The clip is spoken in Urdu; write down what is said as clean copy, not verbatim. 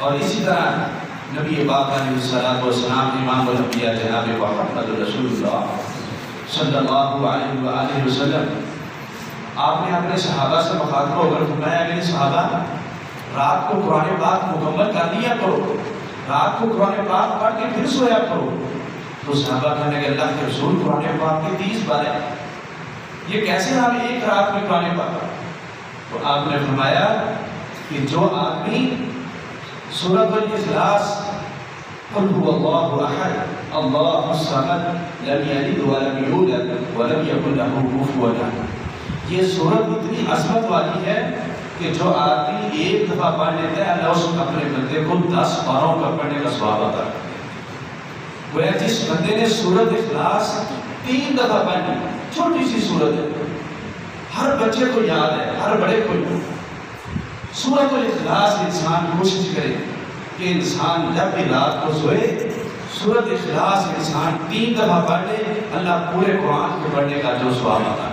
اور اسی طرح نبی پاک علیہ الصلوۃ والسلام امام الانبیاء جناب محمد رسول اللہ صلی اللہ علیہ وآلہ وسلم، آپ نے اپنے صحابہ سے مخاطب ہو کر فرمایا کہ صحابہ رات کو قرآن پاک مکمل کر لیا کرو، رات کو قرآن پاک پڑھ کے پھر سویا کرو۔ تو صحابہ کہنے کہ اللہ کے رسول قرآن پاک کی 30 باریں، یہ کیسے ہم ایک رات میں قرآن پاک؟ تو آپ نے فرمایا کہ جو آدمی سورۃ الاخلاص قل هو اللہ احد اللہ الصمد لم یلد ولم یولد ولم یکن له کفوا احد، یہ سورت اتنی عظمت والی ہے کہ جو آدمی ایک دفعہ پڑھ لیتا ہے اللہ اس اپنے بندے کو 10 باروں کا پڑھنے کا ثواب عطا کرتا ہے۔ گویا جس بندے نے سورۃ اخلاص 3 دفعہ پڑھی، چھوٹی سی سورت ہے، ہر بچے کو یاد ہے، ہر بڑے کو یاد ہے۔ سورۃ الاخلاص انسان کوشش کرے کہ انسان جب بھی رات کو سوئے سورۃ اخلاص انسان 3 دفعہ پڑھ لے، اللہ پورے قرآن کو پڑھنے کا جو ثواب عطا